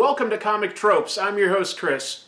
welcome to Comic Tropes. I'm your host, Chris.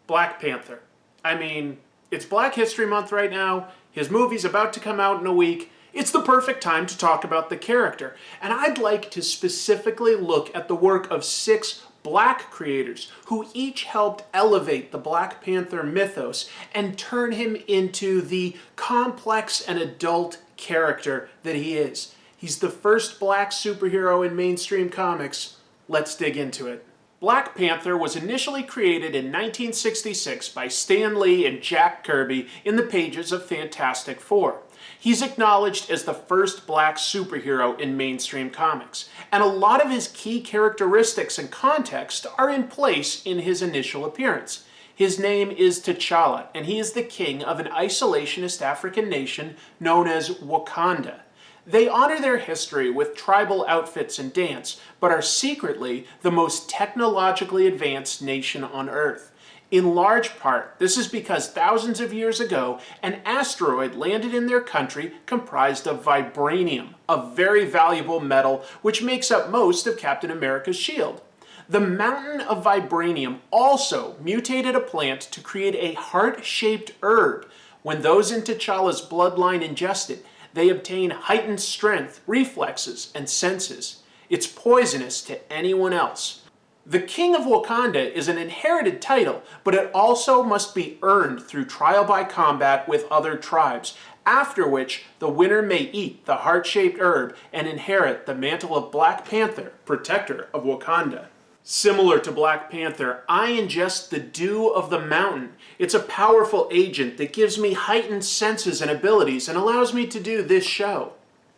Black Panther. I mean, it's Black History Month right now. His movie's about to come out in a week. It's the perfect time to talk about the character. And I'd like to specifically look at the work of 6 Black creators who each helped elevate the Black Panther mythos and turn him into the complex and adult character that he is. He's the first Black superhero in mainstream comics. Let's dig into it. Black Panther was initially created in 1966 by Stan Lee and Jack Kirby in the pages of Fantastic Four. He's acknowledged as the first Black superhero in mainstream comics, and a lot of his key characteristics and context are in place in his initial appearance. His name is T'Challa, and he is the king of an isolationist African nation known as Wakanda. They honor their history with tribal outfits and dance, but are secretly the most technologically advanced nation on Earth. In large part, this is because thousands of years ago, an asteroid landed in their country comprised of vibranium, a very valuable metal which makes up most of Captain America's shield. The mountain of vibranium also mutated a plant to create a heart-shaped herb. When those in T'Challa's bloodline ingest it, they obtain heightened strength, reflexes, and senses. It's poisonous to anyone else. The King of Wakanda is an inherited title, but it also must be earned through trial by combat with other tribes, after which the winner may eat the heart-shaped herb and inherit the mantle of Black Panther, protector of Wakanda. Similar to Black Panther, I ingest the dew of the mountain. It's a powerful agent that gives me heightened senses and abilities and allows me to do this show.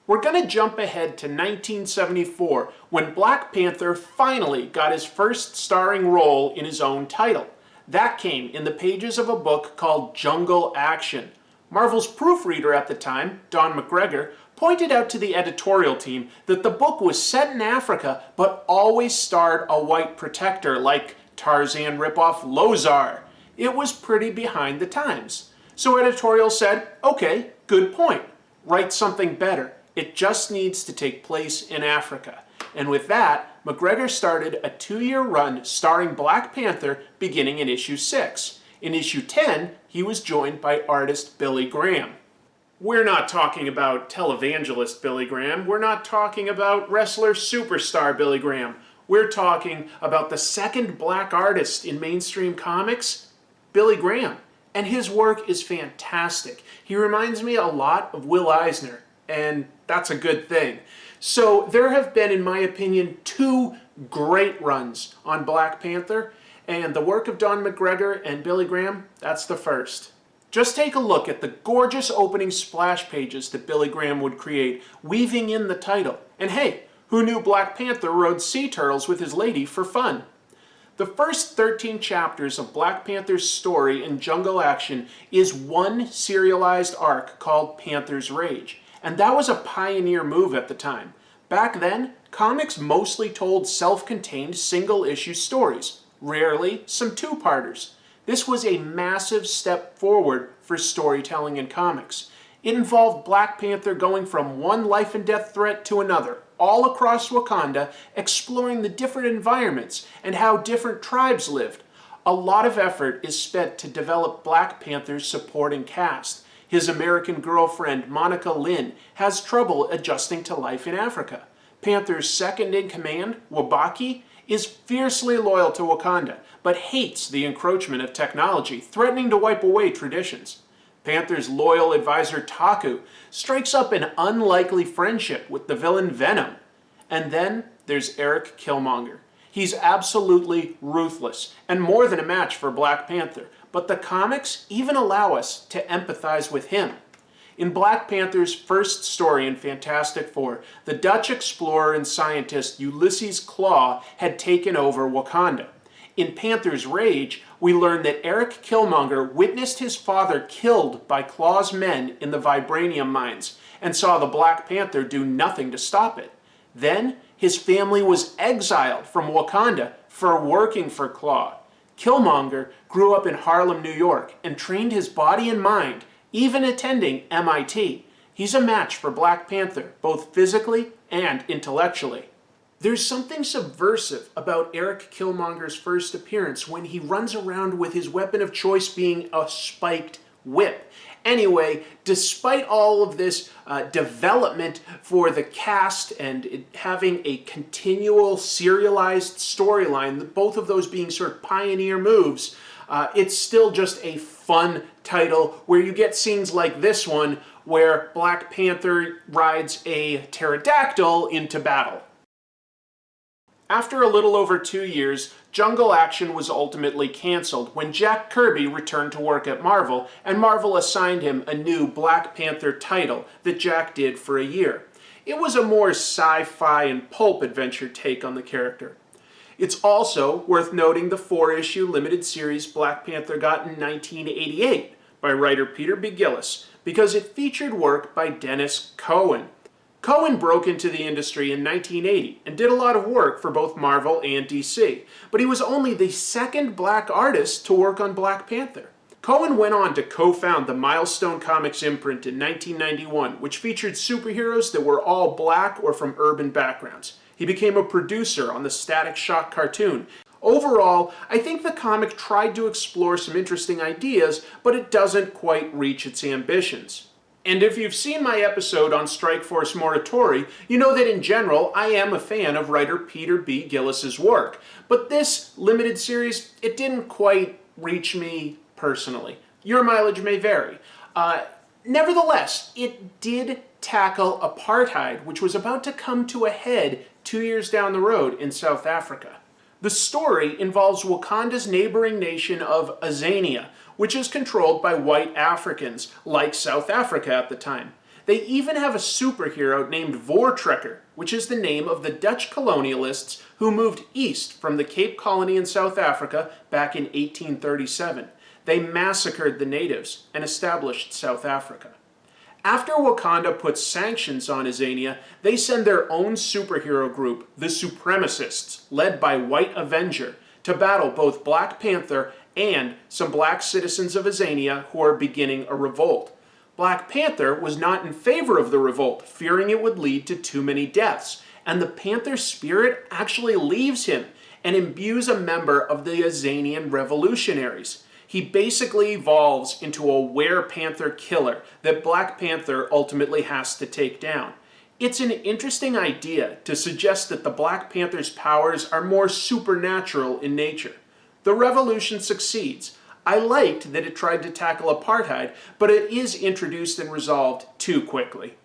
We're going to jump ahead to 1974 when Black Panther finally got his first starring role in his own title. That came in the pages of a book called Jungle Action. Marvel's proofreader at the time, Don McGregor, pointed out to the editorial team that the book was set in Africa but always starred a white protector like Tarzan ripoff Lozar. It was pretty behind the times. So editorial said, okay, good point. Write something better. It just needs to take place in Africa. And with that, McGregor started a 2-year run starring Black Panther beginning in issue 6. In issue 10, he was joined by artist Billy Graham. We're not talking about televangelist Billy Graham. We're not talking about wrestler superstar Billy Graham. We're talking about the second Black artist in mainstream comics, Billy Graham. And his work is fantastic. He reminds me a lot of Will Eisner, and that's a good thing. So there have been, in my opinion, 2 great runs on Black Panther, and the work of Don McGregor and Billy Graham, that's the first. Just take a look at the gorgeous opening splash pages that Billy Graham would create, weaving in the title. And hey, who knew Black Panther rode sea turtles with his lady for fun? The first 13 chapters of Black Panther's story in Jungle Action is one serialized arc called Panthers Rage. And that was a pioneer move at the time. Back then, comics mostly told self-contained single-issue stories, rarely some 2-parters. This was a massive step forward for storytelling in comics. It involved Black Panther going from one life and death threat to another, all across Wakanda, exploring the different environments and how different tribes lived. A lot of effort is spent to develop Black Panther's supporting cast. His American girlfriend, Monica Lynn, has trouble adjusting to life in Africa. Panther's second-in-command, Wabaki, is fiercely loyal to Wakanda, but hates the encroachment of technology, threatening to wipe away traditions. Panther's loyal advisor, Taku, strikes up an unlikely friendship with the villain Venom. And then there's Eric Killmonger. He's absolutely ruthless, and more than a match for Black Panther, but the comics even allow us to empathize with him. In Black Panther's first story in Fantastic Four, the Dutch explorer and scientist Ulysses Klaue had taken over Wakanda. In Panthers Rage, we learn that Eric Killmonger witnessed his father killed by Klaue's men in the vibranium mines and saw the Black Panther do nothing to stop it. Then, his family was exiled from Wakanda for working for Klaue. Killmonger grew up in Harlem, New York, and trained his body and mind, even attending MIT. He's a match for Black Panther, both physically and intellectually. There's something subversive about Eric Killmonger's first appearance when he runs around with his weapon of choice being a spiked whip. Anyway, despite all of this development for the cast and it having a continual serialized storyline, both of those being sort of pioneer moves, it's still just a fun title where you get scenes like this one where Black Panther rides a pterodactyl into battle. After a little over 2 years, Jungle Action was ultimately canceled when Jack Kirby returned to work at Marvel, and Marvel assigned him a new Black Panther title that Jack did for a year. It was a more sci-fi and pulp adventure take on the character. It's also worth noting the 4-issue limited series Black Panther got in 1988 by writer Peter B. Gillis, because it featured work by Dennis Cowan. Cowan broke into the industry in 1980 and did a lot of work for both Marvel and DC, but he was only the second black artist to work on Black Panther. Cowan went on to co-found the Milestone Comics imprint in 1991, which featured superheroes that were all black or from urban backgrounds. He became a producer on the Static Shock cartoon. Overall, I think the comic tried to explore some interesting ideas, but it doesn't quite reach its ambitions. And if you've seen my episode on Strikeforce Morituri, you know that in general, I am a fan of writer Peter B. Gillis's work. But this limited series, it didn't quite reach me personally. Your mileage may vary. Nevertheless, it did tackle apartheid, which was about to come to a head 2 years down the road in South Africa. The story involves Wakanda's neighboring nation of Azania, which is controlled by white Africans, like South Africa at the time. They even have a superhero named Voortrekker, which is the name of the Dutch colonialists who moved east from the Cape Colony in South Africa back in 1837. They massacred the natives and established South Africa. After Wakanda puts sanctions on Azania, they send their own superhero group, the Supremacists, led by White Avenger, to battle both Black Panther and some black citizens of Azania who are beginning a revolt. Black Panther was not in favor of the revolt, fearing it would lead to too many deaths, and the Panther spirit actually leaves him and imbues a member of the Azanian revolutionaries. He basically evolves into a were-panther killer that Black Panther ultimately has to take down. It's an interesting idea to suggest that the Black Panther's powers are more supernatural in nature. The revolution succeeds. I liked that it tried to tackle apartheid, but it is introduced and resolved too quickly.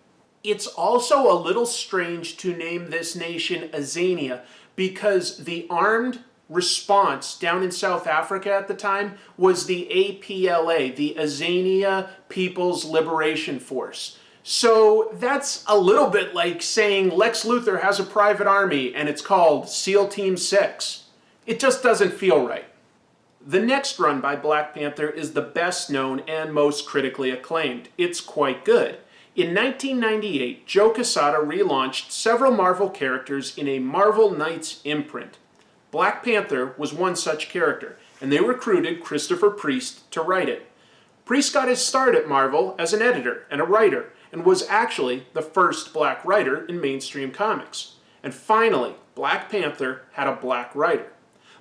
It's also a little strange to name this nation Azania because the armed response down in South Africa at the time was the APLA, the Azania People's Liberation Force. So that's a little bit like saying Lex Luthor has a private army and it's called SEAL Team 6. It just doesn't feel right. The next run by Black Panther is the best known and most critically acclaimed. It's quite good. In 1998, Joe Quesada relaunched several Marvel characters in a Marvel Knights imprint. Black Panther was one such character, and they recruited Christopher Priest to write it. Priest got his start at Marvel as an editor and a writer, and was actually the first black writer in mainstream comics. And finally, Black Panther had a black writer.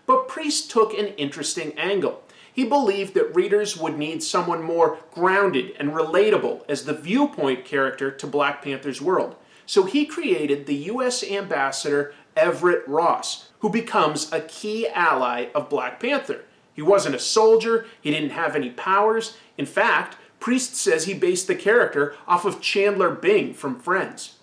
But Priest took an interesting angle. He believed that readers would need someone more grounded and relatable as the viewpoint character to Black Panther's world. So he created the U.S. ambassador Everett Ross, who becomes a key ally of Black Panther. He wasn't a soldier, he didn't have any powers. In fact, Priest says he based the character off of Chandler Bing from Friends.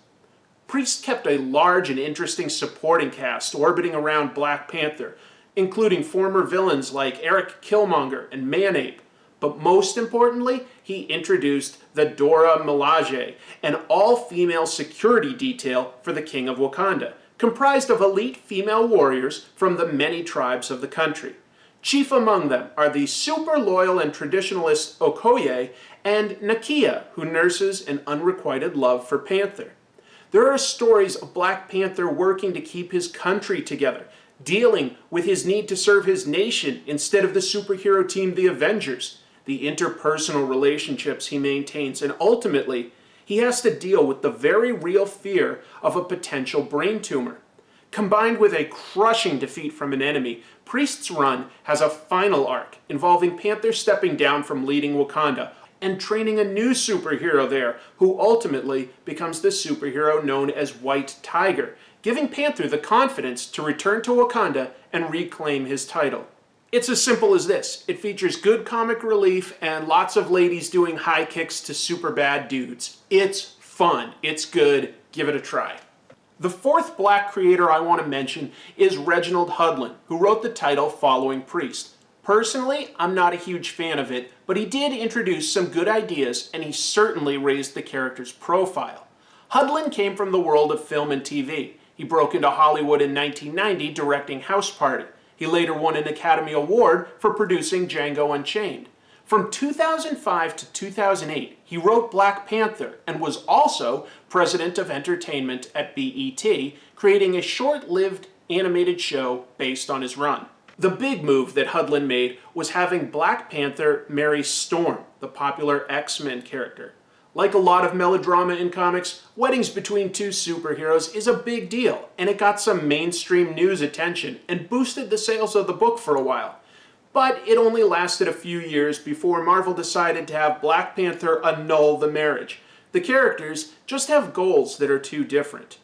Priest kept a large and interesting supporting cast orbiting around Black Panther, including former villains like Eric Killmonger and Man-Ape. But most importantly, he introduced the Dora Milaje, an all-female security detail for the King of Wakanda, comprised of elite female warriors from the many tribes of the country. Chief among them are the super loyal and traditionalist Okoye and Nakia, who nurses an unrequited love for Panther. There are stories of Black Panther working to keep his country together, dealing with his need to serve his nation instead of the superhero team the Avengers, the interpersonal relationships he maintains, and ultimately, he has to deal with the very real fear of a potential brain tumor. Combined with a crushing defeat from an enemy, Priest's Run has a final arc involving Panther stepping down from leading Wakanda and training a new superhero there, who ultimately becomes the superhero known as White Tiger, giving Panther the confidence to return to Wakanda and reclaim his title. It's as simple as this. It features good comic relief and lots of ladies doing high kicks to super bad dudes. It's fun. It's good. Give it a try. The fourth black creator I want to mention is Reginald Hudlin, who wrote the title following Priest. Personally, I'm not a huge fan of it, but he did introduce some good ideas, and he certainly raised the character's profile. Hudlin came from the world of film and TV. He broke into Hollywood in 1990 directing House Party. He later won an Academy Award for producing Django Unchained. From 2005 to 2008, he wrote Black Panther and was also president of entertainment at BET, creating a short-lived animated show based on his run. The big move that Hudlin made was having Black Panther marry Storm, the popular X-Men character. Like a lot of melodrama in comics, weddings between two superheroes is a big deal, and it got some mainstream news attention and boosted the sales of the book for a while. But it only lasted a few years before Marvel decided to have Black Panther annul the marriage. The characters just have goals that are too different.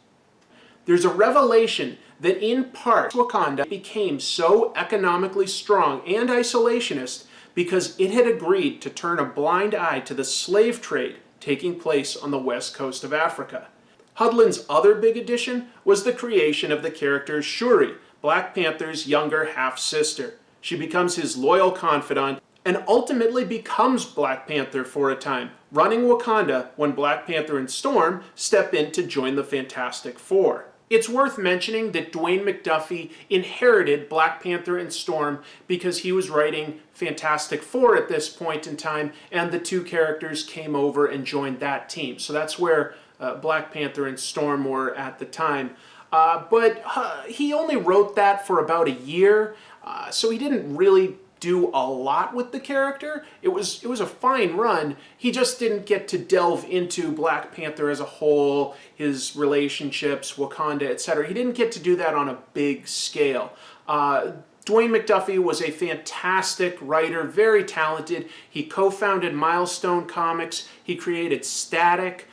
There's a revelation that in part Wakanda became so economically strong and isolationist because it had agreed to turn a blind eye to the slave trade taking place on the west coast of Africa. Hudlin's other big addition was the creation of the character Shuri, Black Panther's younger half-sister. She becomes his loyal confidant and ultimately becomes Black Panther for a time, running Wakanda when Black Panther and Storm step in to join the Fantastic Four. It's worth mentioning that Dwayne Mcduffie inherited Black Panther and Storm because he was writing Fantastic Four at this point in time, and the two characters came over and joined that team. So that's where Black Panther and Storm were at the time. But he only wrote that for about a year, so he didn't really do a lot with the character. It was a fine run. He just didn't get to delve into Black Panther as a whole, his relationships, Wakanda, etc. He didn't get to do that on a big scale. Dwayne McDuffie was a fantastic writer, very talented. He co-founded Milestone Comics. He created Static.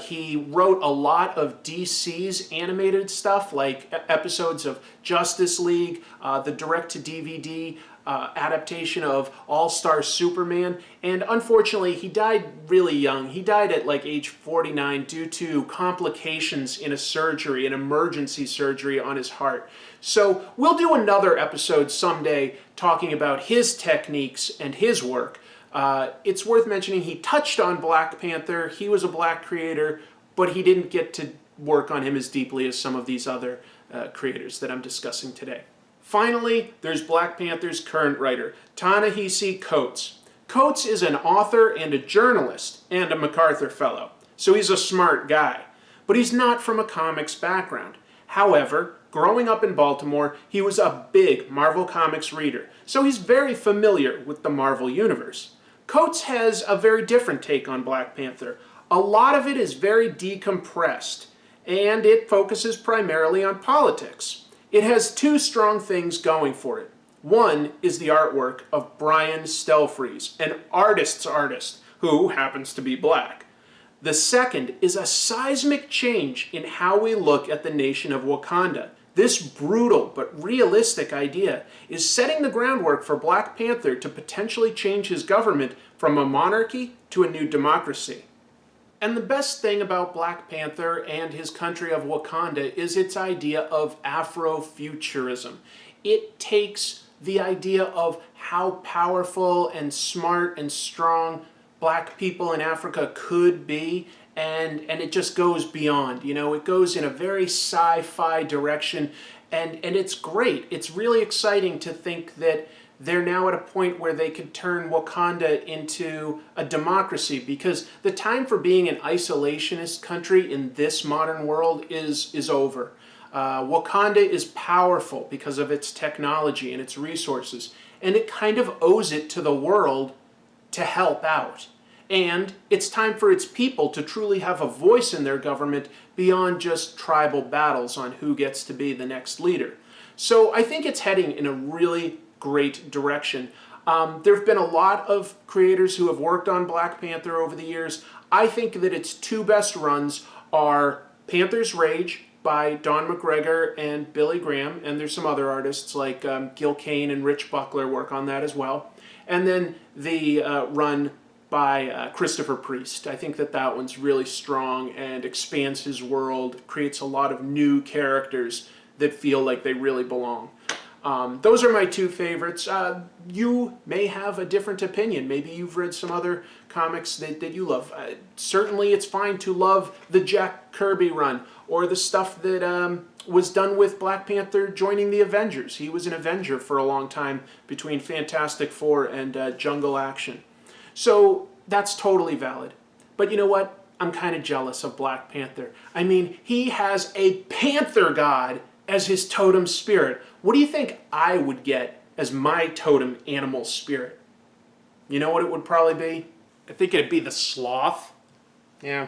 He wrote a lot of DC's animated stuff, like episodes of Justice League, the direct-to-DVD adaptation of All-Star Superman, and unfortunately he died really young. He died at like age 49 due to complications in a surgery, an emergency surgery on his heart. So we'll do another episode someday talking about his techniques and his work. It's worth mentioning he touched on Black Panther. He was a black creator, but he didn't get to work on him as deeply as some of these other creators that I'm discussing today. Finally, there's Black Panther's current writer, Ta-Nehisi Coates. Coates is an author and a journalist and a MacArthur Fellow, so he's a smart guy. But he's not from a comics background. However, growing up in Baltimore, he was a big Marvel Comics reader, so he's very familiar with the Marvel Universe. Coates has a very different take on Black Panther. A lot of it is very decompressed, and it focuses primarily on politics. It has two strong things going for it. One is the artwork of Brian Stelfreeze, an artist's artist, who happens to be black. The second is a seismic change in how we look at the nation of Wakanda. This brutal but realistic idea is setting the groundwork for Black Panther to potentially change his government from a monarchy to a new democracy. And the best thing about Black Panther and his country of Wakanda is its idea of Afrofuturism. It takes the idea of how powerful and smart and strong black people in Africa could be, and it just goes beyond. You know, it goes in a very sci-fi direction, and it's great. It's really exciting to think that they're now at a point where they could turn Wakanda into a democracy, because the time for being an isolationist country in this modern world is over. Wakanda is powerful because of its technology and its resources, and it kind of owes it to the world to help out. And it's time for its people to truly have a voice in their government beyond just tribal battles on who gets to be the next leader. So I think it's heading in a really great direction. There have been a lot of creators who have worked on Black Panther over the years. I think that its two best runs are Panthers Rage by Don McGregor and Billy Graham, and there's some other artists like Gil Kane and Rich Buckler work on that as well. And then the run by Christopher Priest. I think that that one's really strong and expands his world, creates a lot of new characters that feel like they really belong. Those are my two favorites. You may have a different opinion. Maybe you've read some other comics that you love. Certainly it's fine to love the Jack Kirby run or the stuff that was done with Black Panther joining the Avengers. He was an Avenger for a long time between Fantastic Four and Jungle Action. So that's totally valid. But you know what? I'm kind of jealous of Black Panther. I mean, he has a panther god as his totem spirit. What do you think I would get as my totem animal spirit? You know what it would probably be? I think it'd be the sloth. Yeah,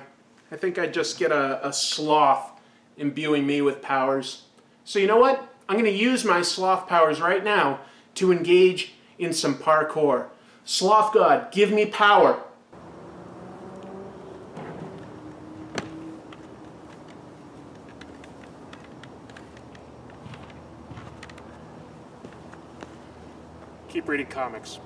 I think I'd just get a sloth imbuing me with powers. So you know what? I'm going to use my sloth powers right now to engage in some parkour. Sloth God, give me power. Keep reading comics.